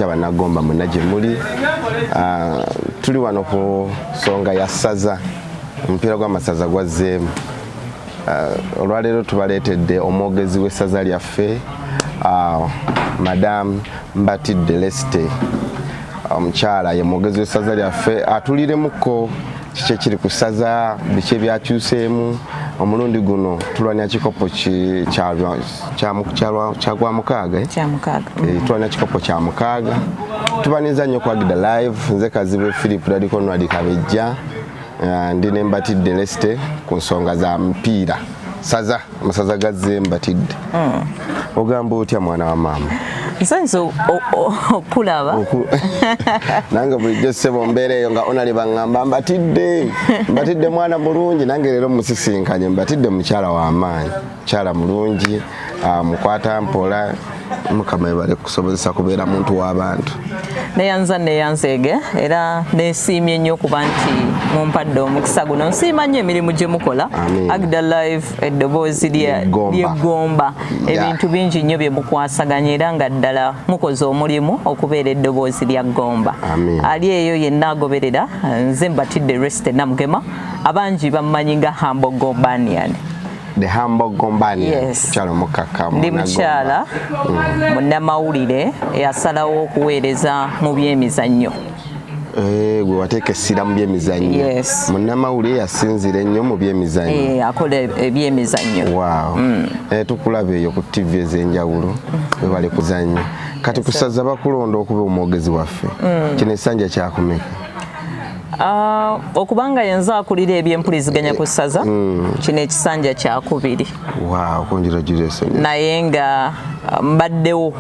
Abanagomba munaje muli tuli wano ku songa ya saza mpira gwa masaza gwazzeemu olwaleero tubaletedde omwogezi w'essaza lyaffe Madam Mbatidde Resty omukyala ye mwogezi w'essaza lyaffe atuliremuko kiki kiri ku ssaza biki ebyakyuseemu omulundi guno tulwanya kikopo kya gwa mukaaga tulwanya kikopo kya mukaaga tubaniza nnyo kwagida live nze kazibe Philip Radiko Nwadi Kabejja ndi ne Mbatidde Resty ku nsonga za mpiira saza masaza gazze Mbatidde ogamba otya mwana wa mama Nsanso okulaba nange bulijjo ssebo mbeera eyo nga onali bangamba Mbatidde mwana mulungi nange leero musisinkanye Mbatidde mukyala w'amaanyi mukyala mulungi mukwata mpola Mukama ebale kusobozesa kubeera muntu w'abantu neyanza neyanzeege era nesiimye nnyo kuba nti mumpadde omukisa guno nsiima nnyo emirimu gye mukola agda live eddoboozi ly'eggomba ebintu bingi nnyo bye mukwasaganya era nga ddala mukoze omulimu okubeera eddoboozi lya ggomba ali eyo yenna agoberera nze Mbatidde Resty namugema abangi bammanyi nga Humble Gombanian. The Humble Gombanian. Yes. Mukyala mukakamu. Ndi mukyala munnamawulire eyasalawo okuweereza mu byemizannyo. Gwe wateeka essira mu byemizannyo. Yes. Munnamawulire yasinzira ennyo mu byemizannyo. Akola ebyemizannyo. Wow. Tukulaba eyo ku TV ez'enjawulo webale kuzannya. Kati kusaza bakulonda okuba omwogezi waffe. Kino essanja kyakumeka. Okubanga yenza akulira ebyempuliziganya ku ssaza kino ekisanja kyakubiri. Wow, congratulations. Naye nga mbaddewo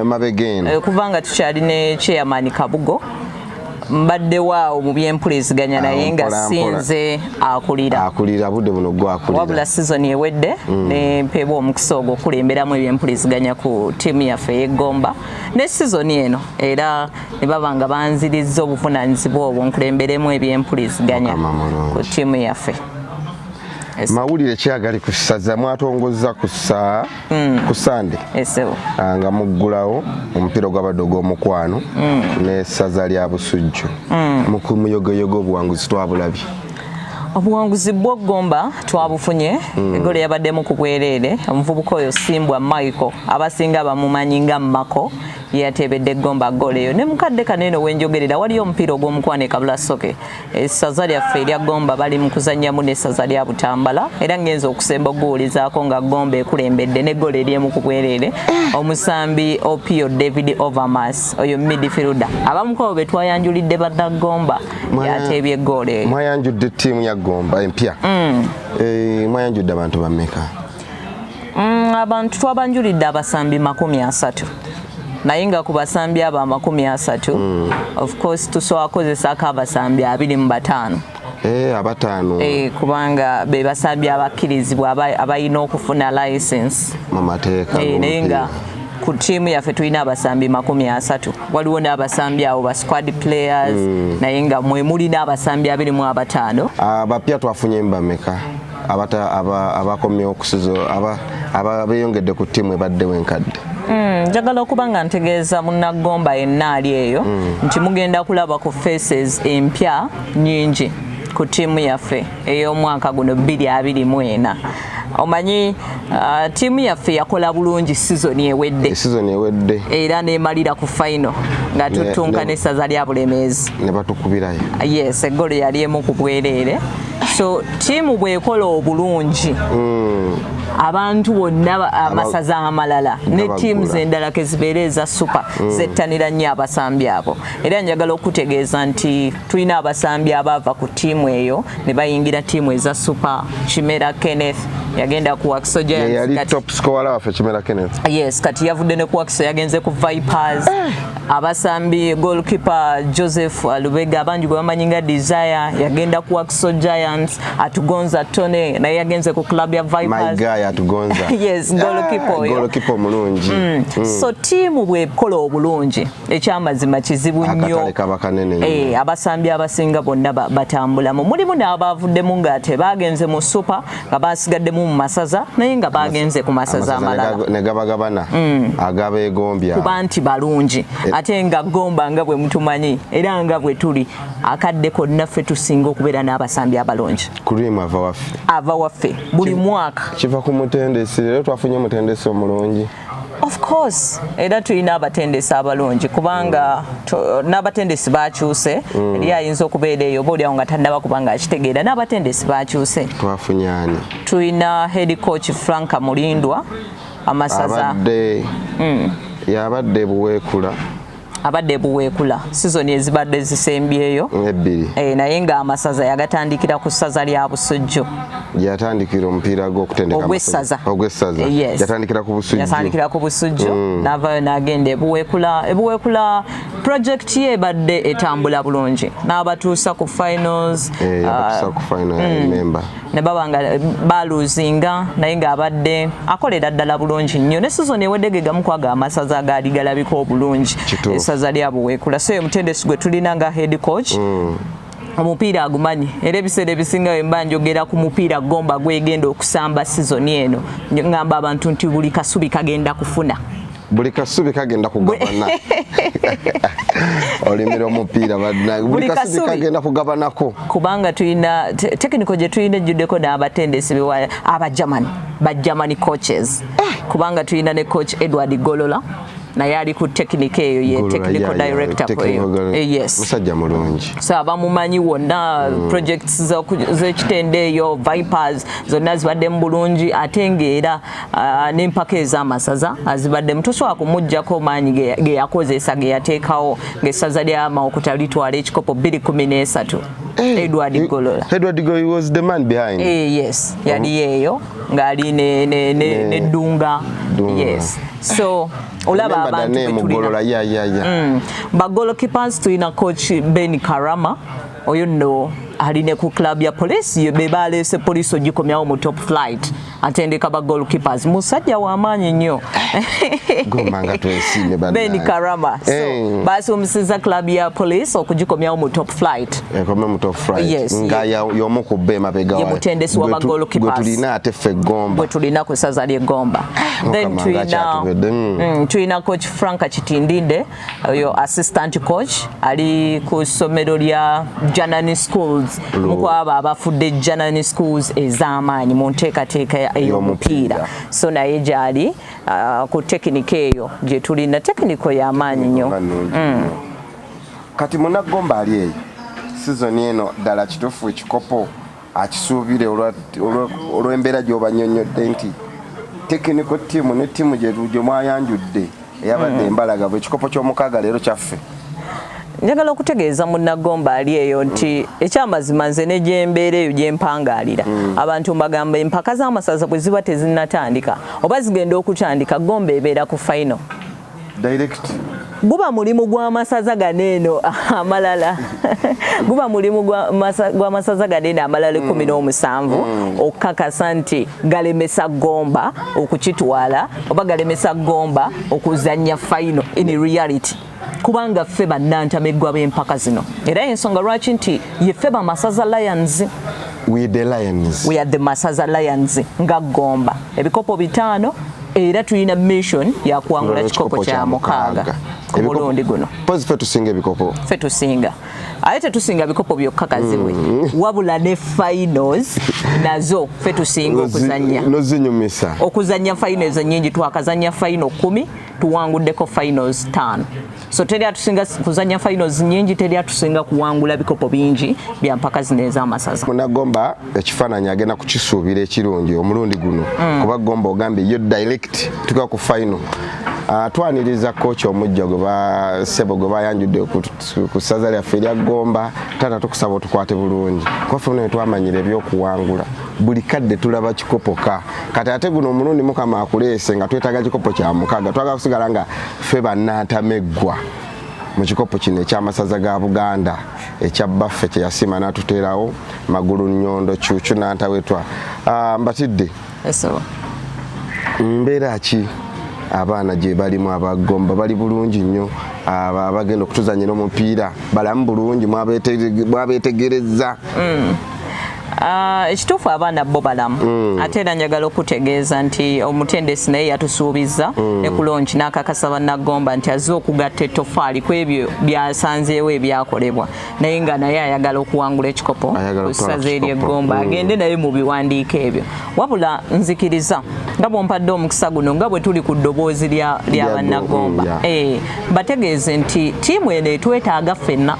mabegeno kubanga tukyali ne chairman Kabugo mbaddewo awo mu byempuliziganya naye nga sinze akulira budde buno gwakulira wabula season ewedde ne mpebwa omukisa ogwo okulemberamu ebyempuliziganya ku ttiimu yaffe y'eggomba ne season eno era ne baba nga banzirizza obuvunaanyizibwa obwo nkulemberemu ebyempuliziganya ku ttiimu yaffe. Mawulire kyagali ku ssaza mwatongozza ku Sande nga muggulawo omupiira gw'abadde ogw'omukwano n'essaza lya Busujju mu muyogoyogo obuwanguzi twabulabye. Obuwanguzi bw'eggomba twabufunye egolo yabaddemu ku bwereere omuvubuka oyo Simbwa Michael abasinga bamumanyi nga Mako yatebedde eggomba golo eyo ne mukadde kanene wenjogerera waliyo omupiira ogw'omukwano e Kabulasoke essaza lyaffe erya ggomba bali mu kuzannyamu n'essaza lya Butambala era ngenza okusemba okuwulizaako nga ggomba ekulembedde n'eggolo ery'emu ku bwereere omusambi Opio David Overmas oyo midfielder abamuko be twayanjulidde bannaggomba yateebye eggolo eyo. Mwayanjudde ttiimu ya Gomba empya mwayanjudde abantu bameka? Abantu twabanjulidde abasambi 30 naye nga ku basambi abo 30 of course tusowakozesako abasambi 25 abataano kubanga be basambi abakkirizibwa abalina okufuna license mu mateeka naye nga ku ttiimu yaffe tulina abasambi 30 waliwo n'abasambi abo ba squad players naye nga mwe muli n'abasambi 25 abapya twafunye mbameka abakomyewo okusizo abeyongedde ku ttiimu ebaddewo enkadde. Njagala okuba nga ntegeeza munnaggomba yenna ali eyo nti mugenda kulaba ku faces empya nnyingi ku ttiimu yaffe ey'omwaka guno 2024. Omanyi ttiimu yaffe yakola bulungi season ewedde era nemalira ku final nga tutunka n'essaza lya Bulemeezi ne batukubirayo. Yes, eggolo yali emu ku bwereere so ttiimu bw'ekola obulungi abantu bonna amasaza amalala ne ttiimu z'endala ke zibeera eza super zettanira nnyo abasambi abo era njagala okutegeeza nti tulina abasambi abaava ku ttiimu eyo ne bayingira ttiimu eza super. Kimera Kenneth yagenda ku Wakiso Giants yali top scorer waffe Kimera Kenneth. Yes, kati yavudde ne ku Wakiso yagenze ku Vipers. Abasambi goalkeeper Joseph Alubega abangi gwe bamanyi nga Desire yagenda ku Wakiso Giants. Atugonza Tone naye yagenze ku club ya Vipers. yatugonza. Yes, goalkeeper omulungi. So tiimu bw'ekola obulungi ekyamazima kizibu nnyo. Abasambi abasinga bonna batambulamu. Mulimu n'abavuddemu nga tebagenze mu super nga basigaddemu mu masaza naye nga bagenze ku masaza amalala. Ne gabagabana agabeegombya. Kuba nti balungi ate nga Gomba nga bwe mutumanyi era nga bwe tuli akadde konna ffe tusinga okubeera n'abasambi abalungi. Kurimu ava waffe buli mwaka. Kiva ku mutendesi leero twafunye mutendesi omulungi. Of course era tulina abatendesi abalungi kubanga n'abatendesi bakyuse eri ayinza okubeera eyo oba nga tannaba kubanga akitegeera n'abatendesi bakyuse. Twafunye ani? Tulina head coach Franka Mulindwa amasaza yabadde buweekula. Abadde buweekula sizoni ezibadde zisembyeyo naye nga amasaza yagatandikira ku ssaza lya Busujju. Yatandikira omupiira gw'okutendeka ogw'essaza. Yatandikira ku Busujju n'avaayo n'agenda ebuweekula project ye ebadde etambula bulungi n'abatuusa ku finals. Ne baba nga baluzinga naye ng'abadde akolera ddala bulungi nnyo ne sizoni ewedde gamu kwaga amasaza agaali galabika obulungi essaza lya Buweekula. So mutendesi gwe tulina nga head coach omupiira agumanyi era ebiseera ebisinga mba njogera ku mupiira Gomba gwegenda okusamba sizoni eno ngamba abantu nti buli kasubi kagenda kufuna. Buli kasubi kagenda kugabana. Olimira omupiira buli kasubi kagenda kugabanako. Kubanga tulina technical gye tulina ejjuddeko n'abatendesi aba German coaches. Kubanga tulina ne coach Edward Golola naye ali ku technique eyo ye technical director kweyo. Yes. Musajja mulungi. So abamumanyi wonna projects z'ekitende eyo Vipers zonna zibadde mu bulungi ate ng'era n'empaka ez'amasaza azibaddemu. Tosobola kumuggyako maanyi ge yakozesa ge yateekawo ng'essaza lya Mawokota litwala ekikopo 2013. Edward Golola. Edward Golola was the man behind. Yes. Yali yeeyo ng'ali ne Dunga. Yes. So olaba abantu betulina ba goalkeepers tulina coach Ben Karama oyo nno ali ne ku club ya police ye bebalese police ogikomyawo mu top flight atendeka ba goalkeepers musajja wa maanyi nnyo gomanga twesime bana Ben Karama. So basi omusiza club ya police okugikomyawo mu top flight mu top flight nga yomu ku bema bega ye mutendesi wa ba goalkeepers tulina ate ffe Gomba bwe tulina ku saza lye Gomba. Then tulina coach Franka Kitindinde oyo assistant coach ali ku somero lya Janani Schools mukwaba abafudde Janani Schools ez'amaanyi mu nteekateeka ey'omupiira. So naye gyali ku tekiniko eyo gye tulina tekiniko y'amaanyi nnyo. Kati Munnagomba ali eyo sizoni eno ddala kituufu ekikopo akisuubire olw'embeera gy'obanyonnyodde nti tekiniko ttiimu ne ttiimu gye mwayanjudde eyabadde embalaga ekikopo ky'omukaaga leero kyaffe. Njagala okutegeeza Munnagomba ali eyo nti ekyamazima nze ne gyembeera eyo gyempangaalira abantu mbagamba empaka z'amasaza bwe ziba tezinnatandika oba zigenda okutandika Gomba ebeera ku final direct. Guba mulimu gw'amasaza ganeeno amalala guba mulimu gw'amasaza ganeeno amalala 17 okukakasa nti galemesa Gomba okukitwala oba galemesa Gomba okuzannya final in reality. Kubanga ffe bannantameggwa b'empaka zino era ensonga lwaki nti ye ffe bamasaza Lions. We are the Masaza Lions nga Gomba ebikopo 5 era tulina mission ya kuwangula ekikopo kya mukaaga ku mulundi guno. Pozi ffe tusinga ebikopo. Ffe tusinga ate tetusinga bikopo byokka kazibwe wabula ne finals nazo ffe tusinga okuzannya nozinyumisa okuzannya finals ennyingi twakazannya final 10 tuwanguddeko finals 5. So teri atusinga kuzannya finals nyingi teri atusinga kuwangula bikopo bingi bya mpaka zino ez'amasaza. Munnagomba ekifaananyi agenda kukisuubira ekirungi omulundi guno kuba Gomba ogambye yo direct tuka ku final. Twaniriza coach omujja Sebo gwe bayanjudde ku ssaza lyaffe erya Gomba tata tukusaba tukwate bulungi kwafuna twamanyira ebyokuwangula buli kadde tulaba kikopoka kati ate guno omulundi Mukama akuleese nga twetaaga kikopo kya mukaaga twagala kusigala nga ffe bannantameggwa mu kikopo kino ekyamasaza ga Buganda ekyabbaffe kye yasima n'atuteerawo Magulu Nnyondo Cuucu n'antawetwa Mbatidde. mbeera ki abaana gye balimu abagomba bali bulungi nnyo abagenda okutuzanyira omupiira balamu bulungi mwabeetegereza ekituufu abaana bo balamu ate era njagala okutegeeza nti omutendesi naye yatusuubiza ne ku lonchi n'akakasa bannagomba nti azze okugatta ettofaali ku ebyo byasanzeewo ebyakolebwa naye nga naye ayagala okuwangula ekikopo ku ssaza ery'eggomba agende naye mu biwandiiko ebyo wabula nzikiriza nga bwompadde omukisa guno nga bwe tuli ku ddoboozi lya bannagomba bategeeze nti ttiimu eno etwetaaga ffenna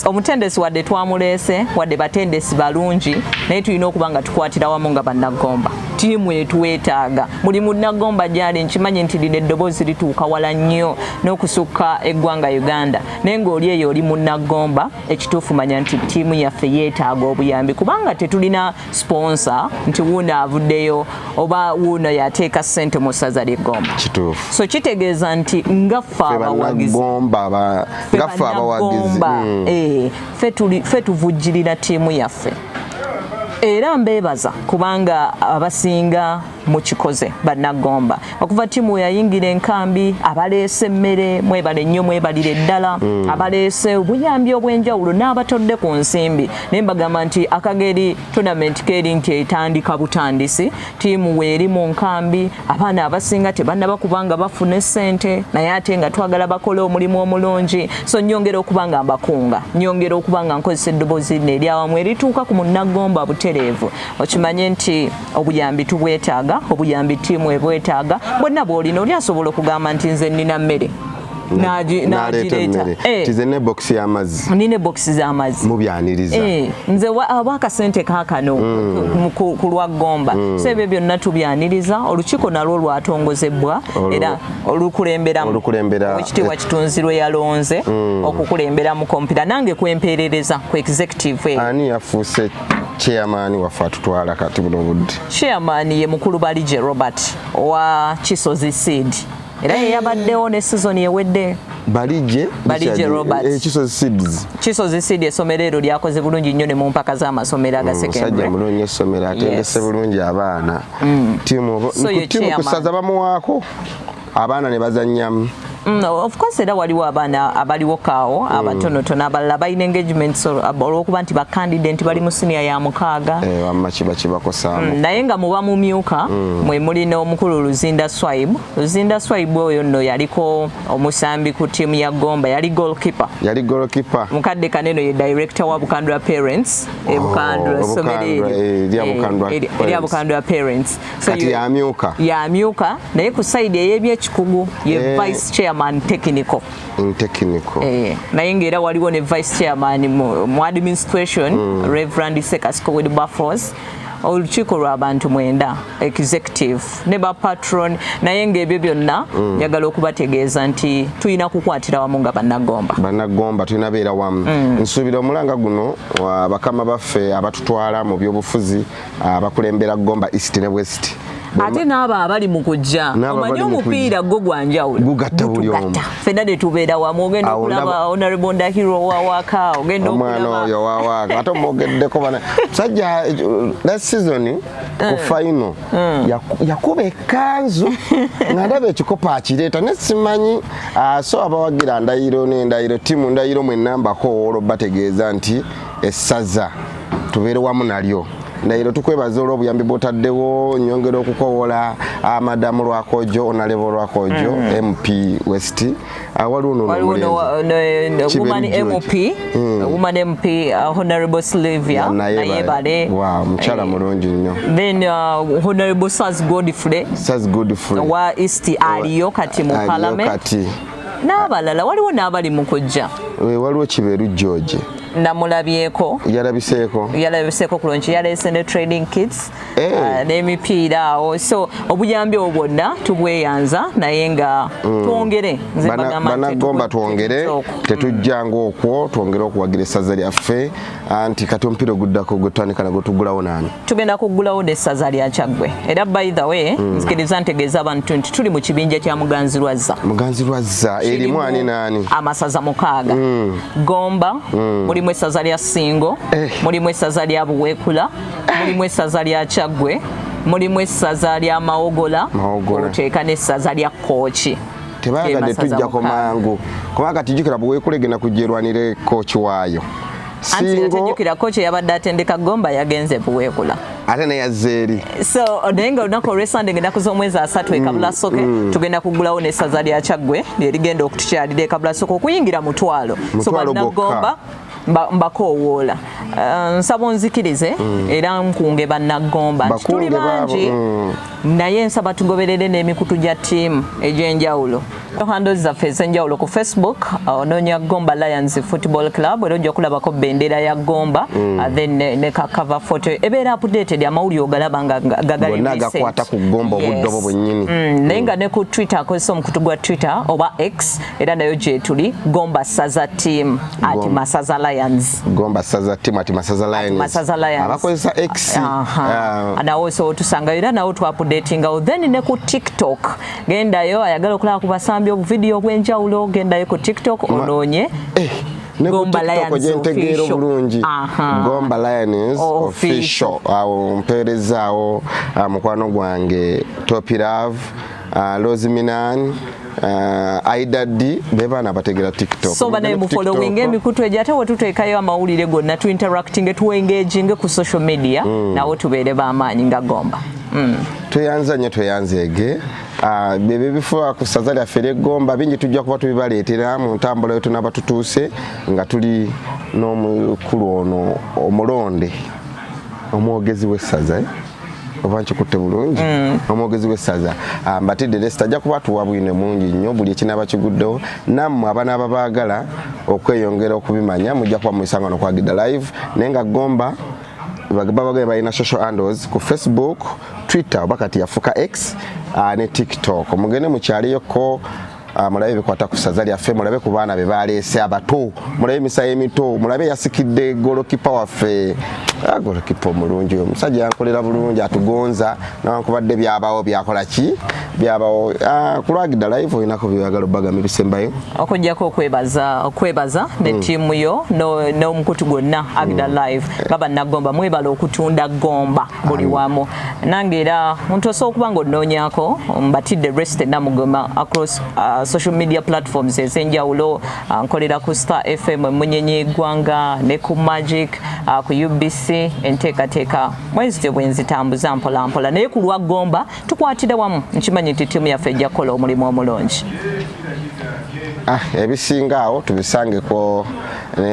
omutendesi wadde twamuleese wadde batendesi balungi naye tulina okuba nga tukwatira wamu nga bannagomba ttiimu etwetaaga buli munnagomba gyali nkimanyi nti lino eddoboozi lituuka wala nnyo n'okusukka eggwanga Uganda naye ng'oli eyo oli munnagomba ekituufu manya nti ttiimu yaffe yeetaaga obuyambi kubanga tetulina sponsor nti wuuno avuddeyo oba wuuno yateeka ssente mu ssaza ly'eggomba so kitegeeza nti ngaffe abawagizi ffe tuvujjirira ttiimu yaffe era mbeebaza kubanga abasinga mukikoze bannagomba okuva ttiimu yayingira enkambi abaleese emmere mwebale nnyo mwebalire ddala abaleese obuyambi obw'enjawulo n'abatodde ku nsimbi naye mbagamba nti akageri tournament keri nti etandika butandisi ttiimu weeri mu nkambi abaana abasinga tebannaba kubanga bafuna essente naye ate nga twagala bakole omulimu omulungi so nnyongera okuba nga mbakunga nnyongera okuba nga nkozesa eddoboozi lino eryawamu erituuka ku munnagomba butereevu okimanye nti obuyambi tubwetaaga obuyambi ttiimu ebwetaaga bwonna bw'olina oli asobola okugamba nti nze nnina mmere n'agireeta tize ne boxi y'amazzi nina boxi z'amazzi mubyaniriza nze abakasente kaakano ku lwa ggomba so ebyo byonna tubyaniriza olukiiko nalwo lwatongozebwa era olukulemberamu ekitiibwa Kitunzi lwe yalonze okukulembera mu kompira nange kwempeerereza ku executive ani yafuuse chairman waffe atutwala kati buno budde chairman ye mukulu Balije Robert wa Kisozi Seed era yabaddewo ne season ewedde Balije Robert Kisozi Seed essomero eryo lyakoze bulungi nnyo ne mu mpaka z'amasomero aga secondary musajja mulungi essomero atendese bulungi abaana ttiimu kusaza bamuwaako abaana ne bazannyamu of course era waliwo abaana abaliwo kaawo abatonotono abalala balina engagement olw'okuba nti bakandidate bali mu siniya ya mukaaga bakibakosaamu naye nga muba mumyuka mwe mulina omukulu Luzinda Swaib oyo nno yaliko omusambi ku ttiimu ya Gomba yali goalkeeper mukadde kaneno ye director wa Bukandwa Parents Bukandwa somero erya Bukandwa Parents kati yamyuka naye ku side ey'ebyekikugu ye vice chairman technical naye ng'era waliwo ne vice chairman mu administration Reverend Sekasko Wilberforce olukiiko lw'abantu 9 executive ne ba patron naye ng'ebyo byonna njagala okubategeeza nti tulina kukwatira wamu nga bannagomba tulina beera wamu nsuubira omulanga guno bakama baffe abatutwala mu byobufuzi abakulembera Gomba East ne West ate n'abo abali mu kujja omanyi omupiira gwo gwanjawulo gugatta buli omu ffenna ne tubeera wamu ogenda okulaba honorable Ndahiro wawaka ogenda omwana oyo wawaka ate omwogeddeko bana musajja last season ku final yakuba ekkanzu nga ndaba ekikopo akireeta ne simanyi so abawagira Ndahiro n'Endahiro ttiimu Ndahiro mwennambako olwo bategeeza nti essaza tubeere wamu nalyo Ndahiro tukwebaza olw'obuyambi bw'otaddewo nyongera okukowola Madamu Lwakojo Honorable Lwakojo MP West waliwo woman MP Honorable Sylvia Nayebale mukyala mulungi nnyo then Honorable Saz Godfrey wa East aliyo kati mu parliament n'abalala waliwo n'abali mu kujja waliwo Kiberu George namulabyeko yalabiseeko ku lonchi yaleese ne trading kits n'emipiira awo so obuyambi obwo bwonna tubweyanza naye nga twongere bannagomba twongere tetujjanga okwo twongere okuwagira essaza lyaffe anti kati omupiira oguddako gwetutandika nagwo tugulawo naani tugenda kuggulawo n'essaza lya Kyaggwe era by the way nzikiriza ntegeeza abantu nti tuli mu kibinja kya Muganzirwazza erimu ani naani amasaza 6 Gomba mulimu essaza lya Singo mulimu essaza lya Buweekula mulimu essaza lya Kyaggwe mulimu essaza lya Mawogola oteeka n'essaza lya Kooki tebayagadde tujjako mangu kubanga tijjukira bwe weekulegenda kujjerwanire Kooki waayo singo tejjukira Kooki yabadde atendeka Gomba yagenze Buweekula ate ne yazzeeri so naye nga olunaku olw'Essande ng'ennaku z'omwezi asatu ekabulasoke tugenda kugulawo n'essaza lya Kyaggwe lyerigenda okutukyalira ekabulasoke okuyingira mutwalo so bannagomba mbakoowoola nsaba onzikirize era nkunge bannagomba nti tuli bangi naye nsaba tugoberere n'emikutu gya ttiimu egy'enjawulo handles zaffe ez'enjawulo ku Facebook onoonya Gomba Lions Football Club era ojja kulabako bendera ya Gomba then ne ka cover photo ebeera updated amawulire ogalaba nga gagali gakwata ku Gomba obudde obwo bwennyini naye nga ne ku Twitter akozesa omukutu gwa Twitter oba X era nayo gye tuli Gomba Saza Team ati Masaza Lions Gomba Saza Team ati Masaza Lions abakozesa X nawo so otusanga era nawo twapudatinga then ne ku TikTok gendayo ayagala okulaba ku basambi obuvidiyo obw'enjawulo gendayo ku TikTok onoonye Gomba Lions Official Gomba Lions Official awo mpeerezaawo mukwano gwange Topirave Rose Minan Aidadi bebana bategera TikTok so banaye mu following emikutu ejate wetuteekayo amawulire gonna tu interacting tu engaging ku social media nawo tubeere b'amaanyi nga Gomba tweyanzege bebe bifo ku ssaza lyaffe ly'Egomba bingi tujja kuba tubibaleetera mu ntambula yetu n'aba tutuuse nga tuli n'omukulu ono omulonde omwogezi w'essaza oba nkikutte bulungi omwogezi w'essaza Mbatidde Resty ajja kuba tuwa bwine mungi nnyo buli ekinaaba kiguddewo nammwe abanaaba baagala okweyongera okubimanya mujja kuba muyisanga kwa Gida Live naye nga Gomba bagamba balina social handles ku Facebook Twitter oba kati yafuka X ne TikTok mugende mukyaliyoko mulabe bikwata ku ssaza lyaffe mulabe ku baana be baleese abato mulabe emisayo emito mulabe yasikidde golokipa waffe golokipa omulungi omusajja yankolera bulungi atugonza nawankubadde byabaawo byakola ki byabaawo ku lwa Gida Live olinako byagala obbagamba ebisembayo okujjako okwebaza ne ttiimu yo n'omukutu gwonna Gida Live bannagomba mwebala okutunda Gomba buli wamu nange era omuntu osobola okuba ng'onoonyako Mbatidde Resty namugoma across social media platforms ez'enjawulo nkolera ku Star FM Munyenye Gwanga ne ku Magic ku UBC enteekateeka mwezi bwenzitambuza mpola mpola naye ku lwa Gomba tukwatira wamu nkimanyi nti ttiimu yaffe ejja kukola omulimu omulungi ebisinga awo tubisangeko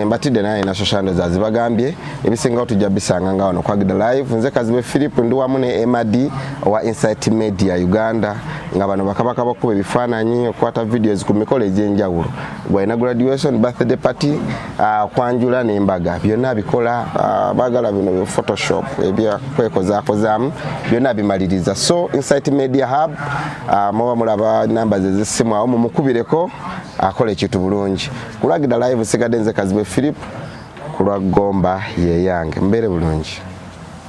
Mbatidde naye na social handles azibagambye ebisinga tujja bisanga nga wano kwa Gida Live nze Kazibe Philip ndi wamu ne MD wa Insight Media Uganda nga bano bakabaka bakuba ebifaananyi okwata videos ku mikolo egy'enjawulo bwalina graduation birthday party kwanjula n'embaga byonna bikola bagala bino Photoshop ebyakwekozaakozaamu byonna bimaliriza so Insight Media Hub muba mulaba namba ze z'essimu awo mumukubireko akola ekintu bulungi ku lwa Gida Live sigadde nze Kazibe Philip ku lwa Gomba ye yange mbeere bulungi